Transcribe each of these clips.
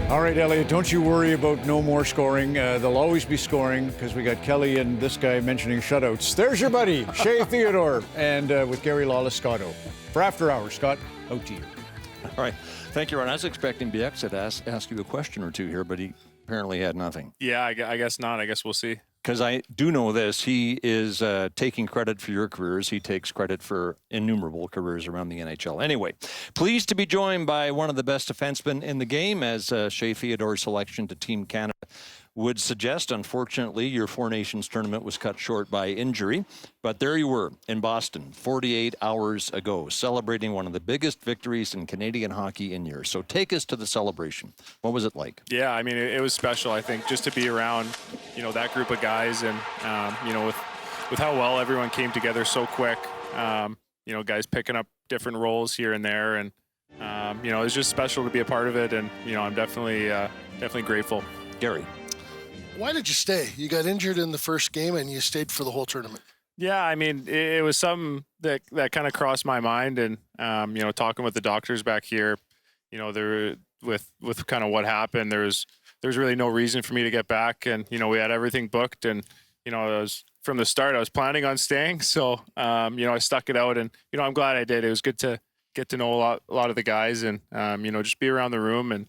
All right, Elliot, don't you worry about no more scoring. There'll always be scoring because we got Kelly and this guy mentioning shutouts. There's your buddy, Shea Theodore, and with Gary Lawless, Scott O. For After Hours, Scott, out to you. All right. Thank you, Ron. I was expecting BX to ask you a question or two here, but he apparently had nothing. Yeah, I guess not. I guess we'll see. Because I do know this. He is taking credit for your careers. He takes credit for innumerable careers around the NHL. Anyway, pleased to be joined by one of the best defensemen in the game, as Shea Theodore's selection to Team Canada would suggest. Unfortunately, your Four Nations tournament was cut short by injury. But there you were in Boston 48 hours ago, celebrating one of the biggest victories in Canadian hockey in years. So take us to the celebration. What was it like? Yeah, I mean, it was special, I think, just to be around, that group of guys and, with how well everyone came together so quick, guys picking up different roles here and there. And, it was just special to be a part of it. And, I'm definitely grateful. Gary. Why did you stay? You got injured in the first game and you stayed for the whole tournament. Yeah, I mean, it was something that kind of crossed my mind. And, talking with the doctors back here, there with kind of what happened, there's really no reason for me to get back. And, we had everything booked. And, from the start, I was planning on staying. So, I stuck it out. And, I'm glad I did. It was good to get to know a lot of the guys and, just be around the room. And,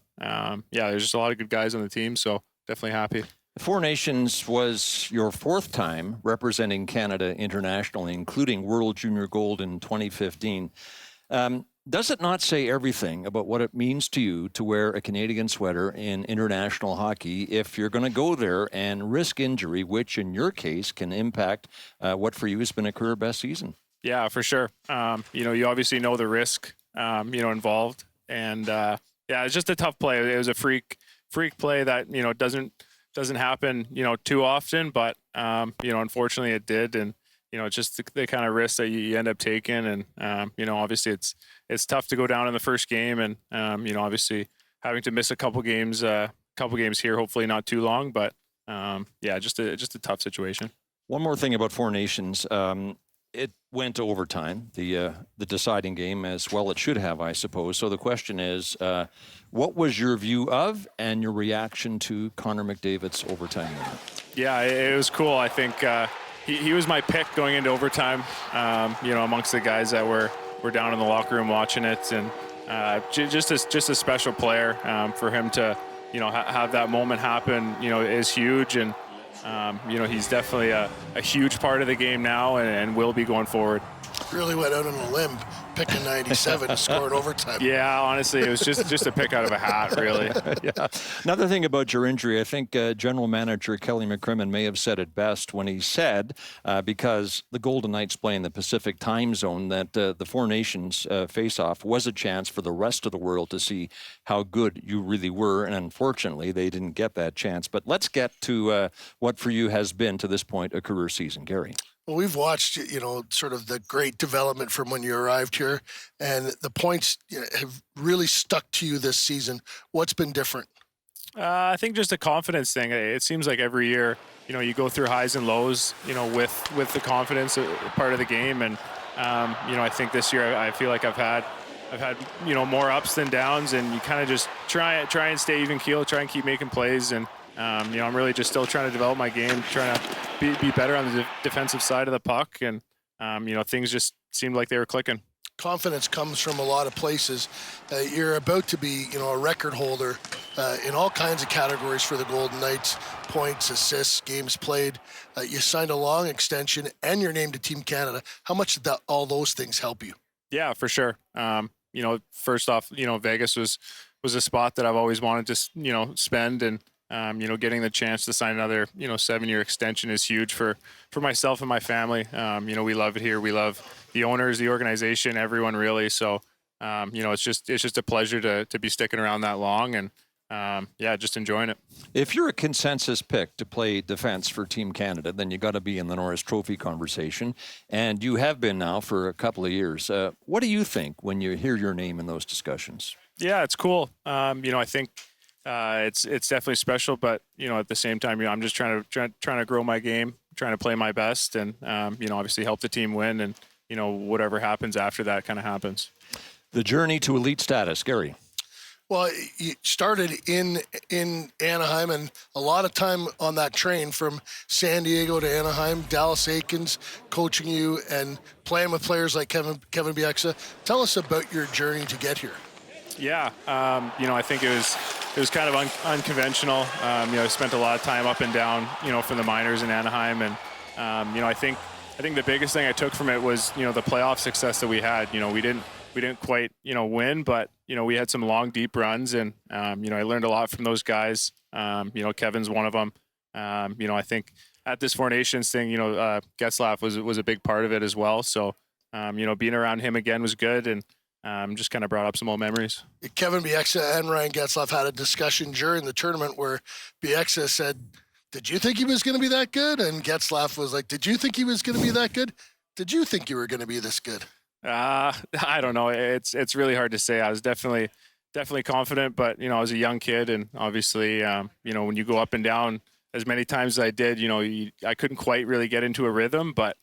there's just a lot of good guys on the team. So definitely happy. Four Nations was your fourth time representing Canada internationally, including World Junior Gold in 2015. Does it not say everything about what it means to you to wear a Canadian sweater in international hockey if you're going to go there and risk injury, which in your case can impact what for you has been a career best season? Yeah, for sure. You obviously know the risk, involved. And, it's just a tough play. It was a freak play that, doesn't happen, too often, but, unfortunately it did. And, it's just the kind of risk that you end up taking. And, obviously it's tough to go down in the first game and, obviously having to miss a couple games here, hopefully not too long, but, just a tough situation. One more thing about Four Nations. It went to overtime, the deciding game, as well it should have, I suppose. So the question is, what was your view of and your reaction to Connor McDavid's overtime winner? Yeah, it was cool. I think he was my pick going into overtime, amongst the guys that were down in the locker room watching it. And just a special player. For him to, have that moment happen, is huge. And he's definitely a huge part of the game now and will be going forward. Really went out on a limb, picking 97 to score in overtime. Yeah, honestly, it was just a pick out of a hat, really. Yeah. Another thing about your injury, I think General Manager Kelly McCrimmon may have said it best when he said, because the Golden Knights play in the Pacific time zone, that the Four Nations face-off was a chance for the rest of the world to see how good you really were, and unfortunately, they didn't get that chance. But let's get to what for you has been, to this point, a career season. Gary. Well, we've watched, sort of the great development from when you arrived here, and the points have really stuck to you this season. What's been different? I think just a confidence thing. It seems like every year, you go through highs and lows, with the confidence part of the game. And, I think this year I feel like I've had, more ups than downs, and you kind of just try and stay even keel, try and keep making plays. And, I'm really just still trying to develop my game, trying to be better on the defensive side of the puck. And, things just seemed like they were clicking. Confidence comes from a lot of places. You're about to be, a record holder in all kinds of categories for the Golden Knights: points, assists, games played. You signed a long extension and you're named to Team Canada. How much did all those things help you? Yeah, for sure. First off, Vegas was a spot that I've always wanted to, spend. And, getting the chance to sign another, 7-year extension is huge for myself and my family. We love it here. We love the owners, the organization, everyone really. So, it's just a pleasure to be sticking around that long and, just enjoying it. If you're a consensus pick to play defense for Team Canada, then you got to be in the Norris Trophy conversation. And you have been now for a couple of years. What do you think when you hear your name in those discussions? Yeah, it's cool. I think, it's definitely special, but at the same time, I'm just trying to grow my game, trying to play my best, and obviously help the team win, and whatever happens after that kind of happens. The journey to elite status, Gary. Well, you started in Anaheim, and a lot of time on that train from San Diego to Anaheim. Dallas Aikens coaching you and playing with players like Kevin Bieksa. Tell us about your journey to get here. Yeah, I think it was kind of unconventional. I spent a lot of time up and down, from the minors in Anaheim, and I think the biggest thing I took from it was the playoff success that we had. We didn't quite win, but we had some long, deep runs, and I learned a lot from those guys. Kevin's one of them. I think at this Four Nations thing, Getzlaf was a big part of it as well. So being around him again was good, and just kind of brought up some old memories. Kevin Bieksa and Ryan Getzlaf had a discussion during the tournament where Bieksa said, "Did you think he was going to be that good?" And Getzlaf was like, "Did you think he was going to be that good? Did you think you were going to be this good?" I don't know. It's really hard to say. I was definitely confident, but I was a young kid, and obviously, when you go up and down as many times as I did, I couldn't quite really get into a rhythm. But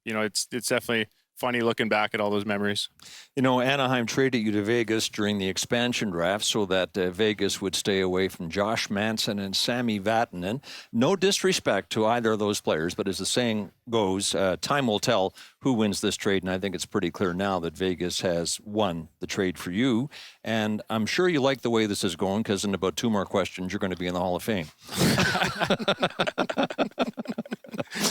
it's definitely funny looking back at all those memories. Anaheim traded you to Vegas during the expansion draft so that Vegas would stay away from Josh Manson and Sami Vatanen. No disrespect to either of those players, but as the saying goes, time will tell who wins this trade, and I think it's pretty clear now that Vegas has won the trade for you. And I'm sure you like the way this is going, because in about 2 more questions, you're going to be in the Hall of Fame.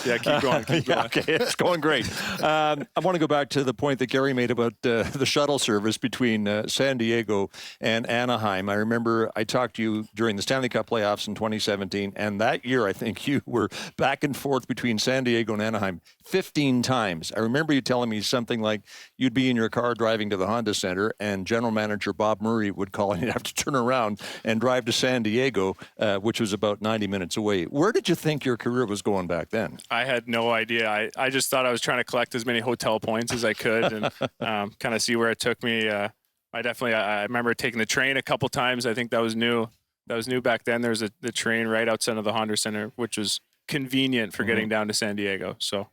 Yeah, keep going. Okay, it's going great. I want to go back to the point that Gary made about the shuttle service between San Diego and Anaheim. I remember I talked to you during the Stanley Cup playoffs in 2017, and that year I think you were back and forth between San Diego and Anaheim 15 times. I remember you telling me something like you'd be in your car driving to the Honda Center, and General Manager Bob Murray would call, and you'd have to turn around and drive to San Diego, which was about 90 minutes away. Where did you think your career was going back then? I had no idea. I just thought I was trying to collect as many hotel points as I could and kind of see where it took me. I remember taking the train a couple times. I think that was new. That was new back then. There was the train right outside of the Honda Center, which was convenient for getting down to San Diego. So.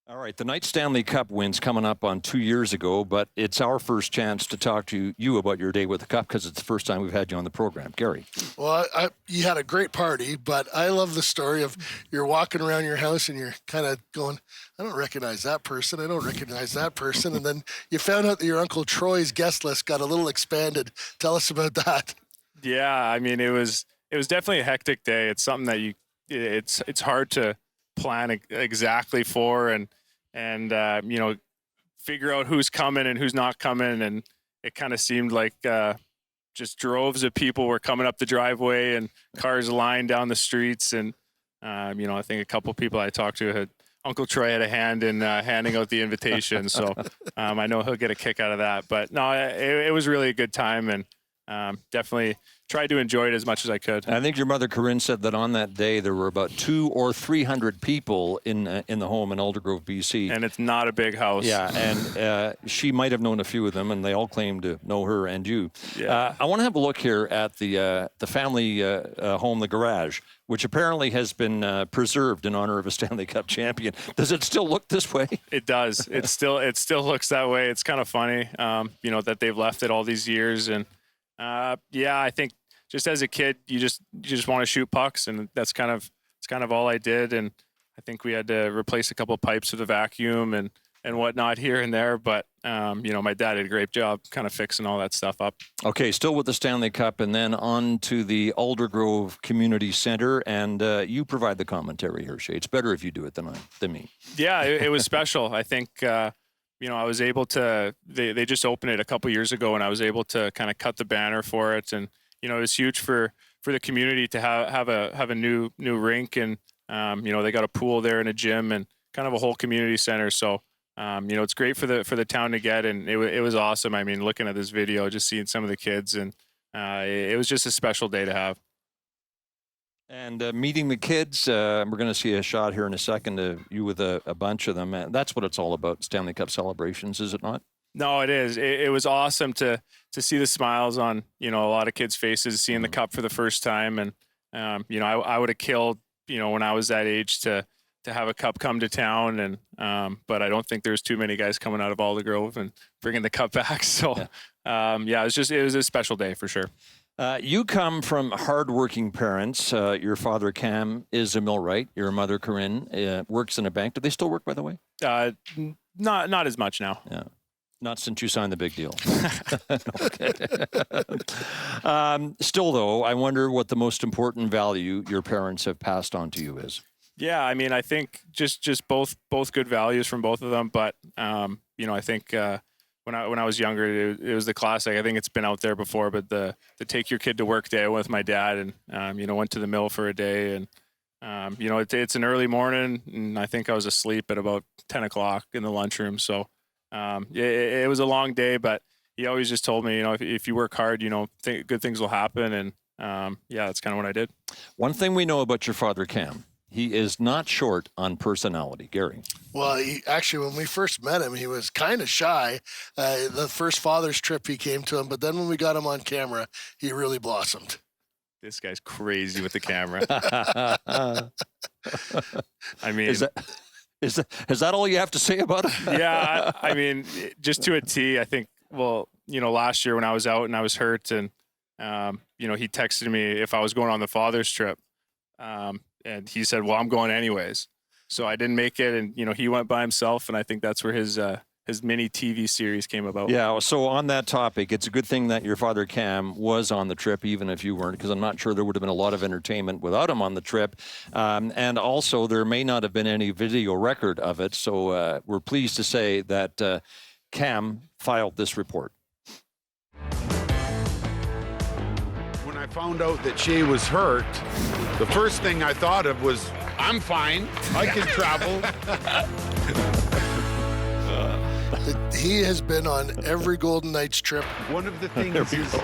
All right, the Knights Stanley Cup wins coming up on 2 years ago, but it's our first chance to talk to you about your day with the Cup, because it's the first time we've had you on the program. Gary. Well, you had a great party, but I love the story of you're walking around your house and you're kind of going, I don't recognize that person. I don't recognize that person. And then you found out that your Uncle Troy's guest list got a little expanded. Tell us about that. Yeah, I mean, it was definitely a hectic day. It's something that it's hard to plan exactly for and figure out who's coming and who's not coming, and it kind of seemed like just droves of people were coming up the driveway and cars lined down the streets, and I think a couple people I talked to had Uncle Troy had a hand in handing out the invitation, so I know he'll get a kick out of that. But no, it was really a good time, and definitely tried to enjoy it as much as I could. I think your mother, Corinne, said that on that day there were about 200 or 300 people in the home in Aldergrove, BC. And it's not a big house. Yeah, and she might have known a few of them, and they all claim to know her and you. Yeah. I want to have a look here at the family home, the garage, which apparently has been preserved in honor of a Stanley Cup champion. Does it still look this way? It does. It still looks that way. It's kind of funny, that they've left it all these years. And I think just as a kid, you just want to shoot pucks, and it's kind of all I did. And I think we had to replace a couple of pipes with a vacuum and whatnot here and there. But my dad did a great job kind of fixing all that stuff up. Okay, still with the Stanley Cup, and then on to the Aldergrove Community Center, and you provide the commentary here, Shea. It's better if you do it than me. Yeah, it was special. I think. I was able to. They just opened it a couple years ago, and I was able to kind of cut the banner for it, and it was huge for the community to have a new rink, and they got a pool there and a gym and kind of a whole community center. So it's great for the town to get, and it was awesome. I mean, looking at this video, just seeing some of the kids, and it was just a special day to have. And meeting the kids, we're going to see a shot here in a second of you with a bunch of them. That's what it's all about, Stanley Cup celebrations, is it not? No, it is. It was awesome to see the smiles on, a lot of kids' faces, seeing the cup for the first time. And, I would have killed, when I was that age to have a cup come to town. And, but I don't think there's too many guys coming out of Aldergrove and bringing the cup back. So, yeah, it was a special day for sure. You come from hardworking parents. Your father, Cam, is a millwright. Your mother, Corinne, works in a bank. Do they still work, by the way? Not as much now. Yeah. Not since you signed the big deal. Still, though, I wonder what the most important value your parents have passed on to you is. Yeah, I mean, I think just both good values from both of them. But I think when I was younger, it was the classic. I think it's been out there before, but the take your kid to work day. I went with my dad, and went to the mill for a day, and it's an early morning, and I think I was asleep at about 10 o'clock in the lunchroom. So. It was a long day, but he always just told me, if you work hard, good things will happen. And that's kind of what I did. One thing we know about your father, Cam, he is not short on personality. Gary. Well, when we first met him, he was kind of shy. The first father's trip he came to him, but then when we got him on camera, he really blossomed. This guy's crazy with the camera. I mean... Is that all you have to say about it? Yeah, I mean, just to a T. I think. Well, last year when I was out and I was hurt, and he texted me if I was going on the father's trip, and he said, "Well, I'm going anyways." So I didn't make it, and he went by himself, and I think that's where his mini TV series came about. Yeah, so on that topic, it's a good thing that your father, Cam, was on the trip, even if you weren't, because I'm not sure there would have been a lot of entertainment without him on the trip. And also, there may not have been any video record of it, so we're pleased to say that Cam filed this report. When I found out that Shea was hurt, the first thing I thought of was, I'm fine, I can travel. He has been on every Golden Knights trip. One of the things is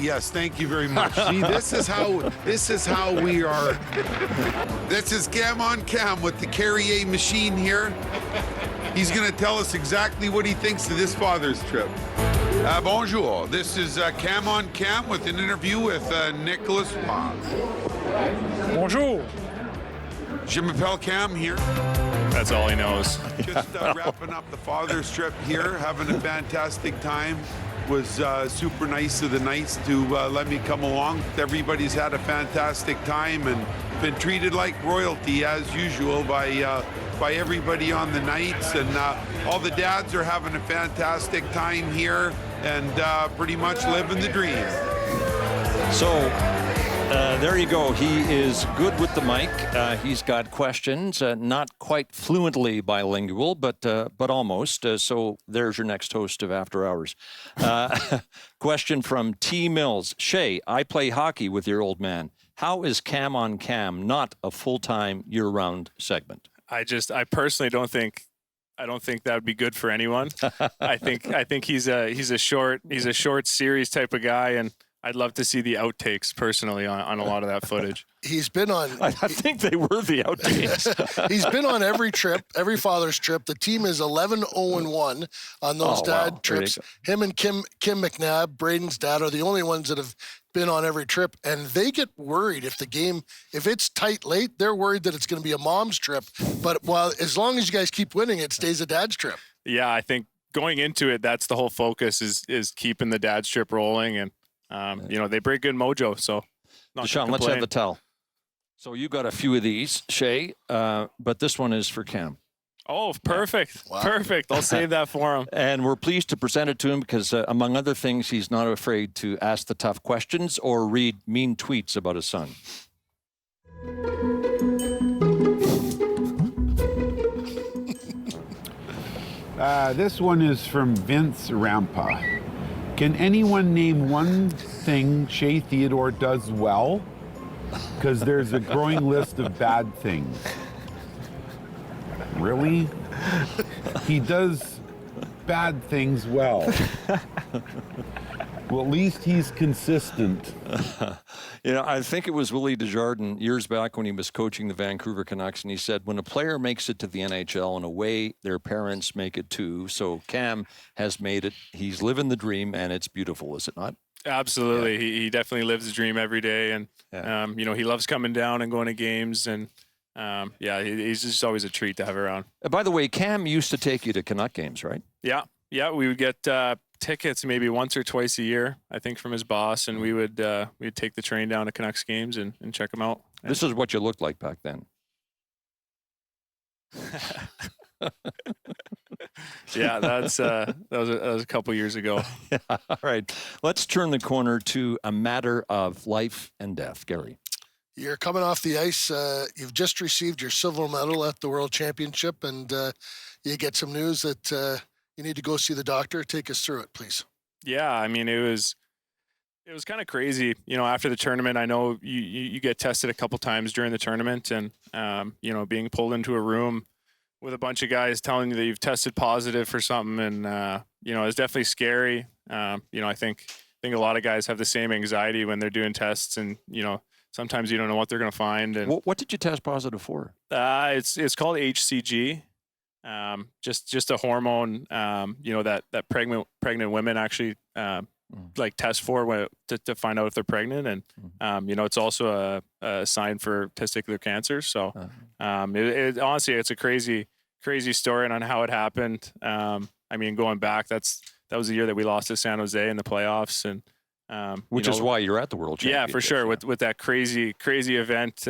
yes, thank you very much. See, this is how we are. This is Cam on Cam with the Carrier machine here. He's going to tell us exactly what he thinks of this father's trip. Bonjour. This is Cam on Cam with an interview with Nicholas Pop. Bonjour. Je m'appelle Cam here. That's all he knows. Just wrapping up the father's trip here, having a fantastic time. Was super nice of the Knights to let me come along. Everybody's had a fantastic time and been treated like royalty as usual by everybody on the Knights, and all the dads are having a fantastic time here and pretty much living the dream. So there you go. He is good with the mic. He's got questions, not quite fluently bilingual, but almost. So there's your next host of After Hours. Question from T. Mills. Shea, I play hockey with your old man. How is Cam on Cam not a full-time year-round segment? I personally don't think that would be good for anyone. I think he's a short series type of guy, and I'd love to see the outtakes personally on a lot of that footage. He's been on. I think they were the outtakes. He's been on every trip, every father's trip. The team is 11-0-1 on those dad trips. Him and Kim McNabb, Braden's dad, are the only ones that have been on every trip, and they get worried if it's tight late, they're worried that it's going to be a mom's trip. But as long as you guys keep winning, it stays a dad's trip. Yeah, I think going into it, that's the whole focus is keeping the dad's trip rolling, and they bring good mojo. So, Deshaun, let's have the towel. So you got a few of these, Shea, but this one is for Cam. Oh, perfect. Wow. Perfect. I'll save that for him. And we're pleased to present it to him because, among other things, he's not afraid to ask the tough questions or read mean tweets about his son. This one is from Vince Rampa. Can anyone name one thing Shea Theodore does well? Because there's a growing list of bad things. Really? He does bad things well. Well, at least he's consistent. I think it was Willie Desjardins years back when he was coaching the Vancouver Canucks, and he said, when a player makes it to the NHL, in a way, their parents make it too. So Cam has made it. He's living the dream, and it's beautiful, is it not? Absolutely. Yeah. He definitely lives the dream every day, and, he loves coming down and going to games, and he's just always a treat to have around. By the way, Cam used to take you to Canuck games, right? Yeah, we would get tickets maybe once or twice a year, I think, from his boss, and we'd take the train down to Canucks games and check them out. This is what you looked like back then. Yeah, that was a couple years ago. All right, let's turn the corner to a matter of life and death. Gary. You're coming off the ice. You've just received your silver medal at the World Championship, and you get some news that you need to go see the doctor. Take us through it, please. Yeah, I mean, it was kind of crazy. After the tournament, I know you get tested a couple times during the tournament, and being pulled into a room with a bunch of guys telling you that you've tested positive for something, and it's definitely scary. I think a lot of guys have the same anxiety when they're doing tests, and sometimes you don't know what they're going to find. And what did you test positive for? It's called HCG. Just a hormone, that pregnant women actually like test for to find out if they're pregnant, and it's also a sign for testicular cancer. So honestly, it's a crazy story on how it happened. I mean, going back, that was the year that we lost to San Jose in the playoffs, and which is why you're at the World Championship. Yeah, for sure. With that crazy event.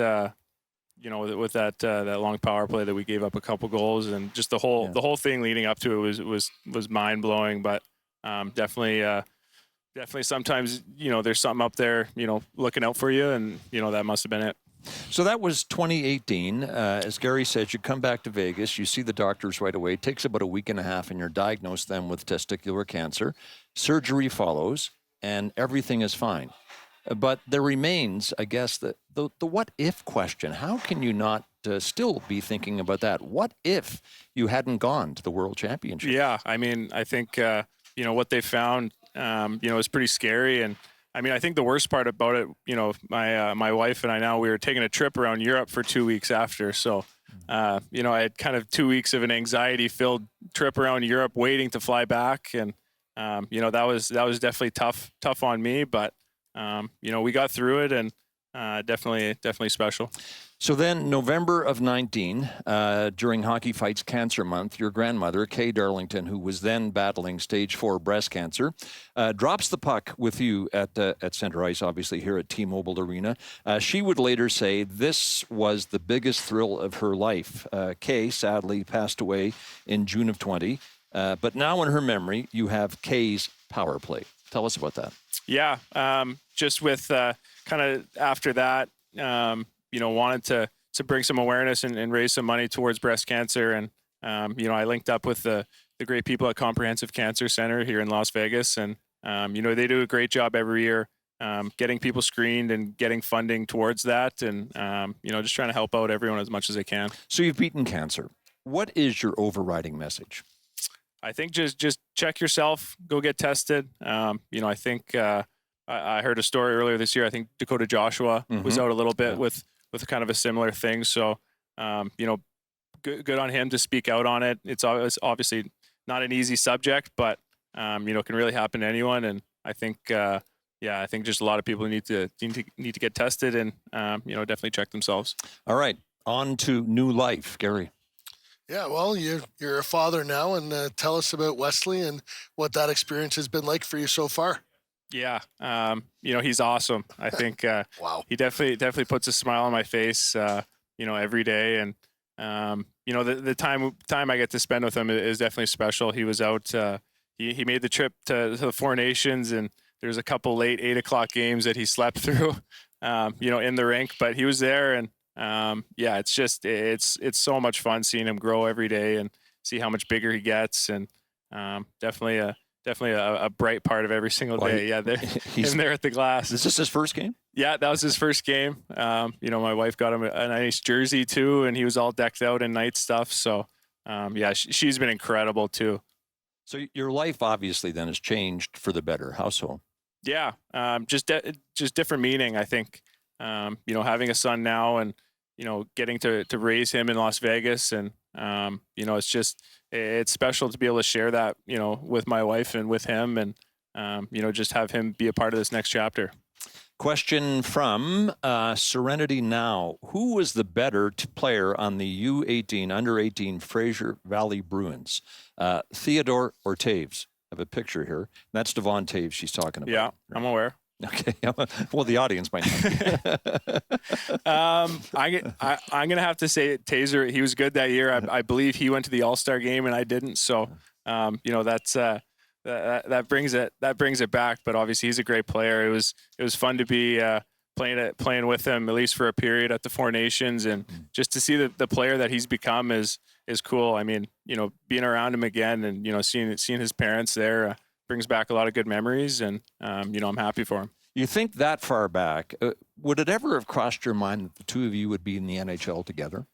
With that long power play that we gave up a couple goals, and just the whole thing leading up to it was mind blowing. But definitely sometimes there's something up there looking out for you, and that must have been it. So that was 2018. As Gary said, you come back to Vegas, you see the doctors right away. It takes about a week and a half, and you're diagnosed then with testicular cancer. Surgery follows, and everything is fine. But there remains, I guess, the what-if question. How can you not still be thinking about that? What if you hadn't gone to the World Championship? Yeah, I mean, I think, what they found, is pretty scary. And, I mean, I think the worst part about it, my wife and I now, we were taking a trip around Europe for 2 weeks after. So, I had kind of 2 weeks of an anxiety-filled trip around Europe waiting to fly back. And, that was definitely tough on me. But, we got through it, and definitely special. So then November of 19, during Hockey Fights Cancer Month, your grandmother, Kay Darlington, who was then battling stage 4 breast cancer, drops the puck with you at center ice, obviously here at T-Mobile Arena. She would later say this was the biggest thrill of her life. Kay sadly passed away in June of 20, but now in her memory, you have Kay's power play. Tell us about that. Yeah, just with kind of after that, wanted to bring some awareness and raise some money towards breast cancer. And, I linked up with the great people at Comprehensive Cancer Center here in Las Vegas. And, they do a great job every year getting people screened and getting funding towards that. And, just trying to help out everyone as much as they can. So you've beaten cancer. What is your overriding message? I think just check yourself, go get tested. I think I heard a story earlier this year. I think Dakota Joshua was out a little bit with kind of a similar thing. So, good on him to speak out on it. It's obviously not an easy subject, but, it can really happen to anyone. And I think, I think just a lot of people need to get tested and, definitely check themselves. All right. On to new life, Gary. Yeah, well, you're a father now, and tell us about Wesley and what that experience has been like for you so far. Yeah, he's awesome. I think wow. He definitely puts a smile on my face, every day. And the time I get to spend with him is definitely special. He was out. He made the trip to the Four Nations, and there's a couple late 8 o'clock games that he slept through, in the rink. But he was there, and it's so much fun seeing him grow every day and see how much bigger he gets. And definitely a bright part of every single day. He's in there at the glass. Is this his first game? Yeah, that was his first game. My wife got him a nice jersey too, and he was all decked out in night stuff. So, she's been incredible too. So your life obviously then has changed for the better. How so? Yeah, just different meaning. I think, having a son now and, getting to raise him in Las Vegas, and, it's special to be able to share that, with my wife and with him, and, just have him be a part of this next chapter. Question from Serenity Now. Who was the better player on the U18, under 18 Fraser Valley Bruins, Theodore or Taves? have a picture here. That's Devon Taves she's talking about. Yeah, I'm aware. Okay. Well, the audience might not. I'm gonna have to say Taser. He was good that year. I believe he went to the All-Star game and I didn't. So, that's that brings it back. But obviously, he's a great player. It was fun to be playing with him at least for a period at the Four Nations, and just to see the player that he's become is cool. I mean, being around him again and seeing his parents there brings back a lot of good memories, and I'm happy for him. You think that far back, would it ever have crossed your mind that the two of you would be in the NHL together?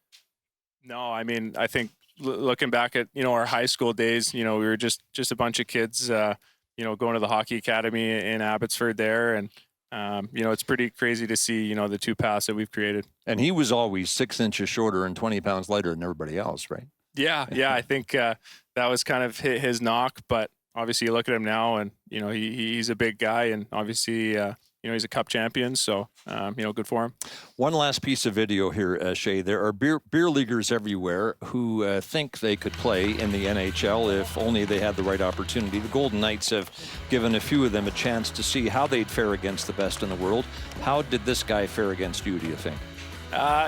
No, I mean, I think looking back at our high school days, we were just a bunch of kids, going to the hockey academy in Abbotsford there, and it's pretty crazy to see the two paths that we've created. And he was always 6 inches shorter and 20 pounds lighter than everybody else, right? Yeah, I think that was kind of his knock, but obviously you look at him now and he's a big guy, and obviously he's a cup champion, so good for him. One last piece of video here, Shea. There are beer leaguers everywhere who think they could play in the NHL if only they had the right opportunity. The Golden Knights have given a few of them a chance to see how they'd fare against the best in the world. How did this guy fare against you, do you think?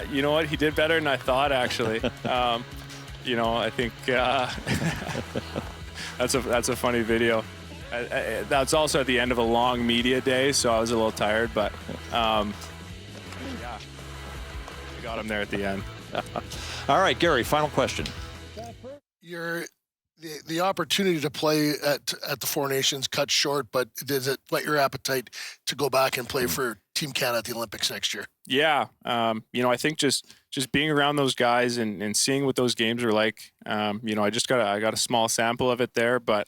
You know what? He did better than I thought, actually. I think that's a funny video. That's also at the end of a long media day, so I was a little tired, but yeah, I got him there at the end. All right, Gary, final question. The opportunity to play at the Four Nations cut short, but does it whet your appetite to go back and play for Team Canada at the Olympics next year? Yeah, I think just being around those guys and seeing what those games are like. I got a small sample of it there, but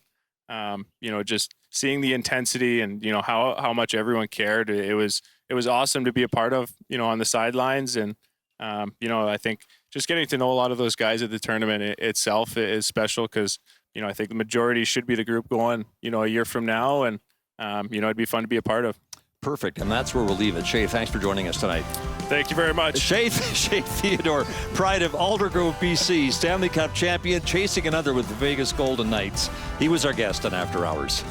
just seeing the intensity and how much everyone cared. It was awesome to be a part of. On the sidelines, and I think just getting to know a lot of those guys at the tournament itself is special, because I think the majority should be the group going a year from now, and it'd be fun to be a part of. Perfect, and that's where we'll leave it. Shea, thanks for joining us tonight. Thank you very much. Shea Theodore, pride of Aldergrove, BC, Stanley Cup champion, chasing another with the Vegas Golden Knights. He was our guest on After Hours.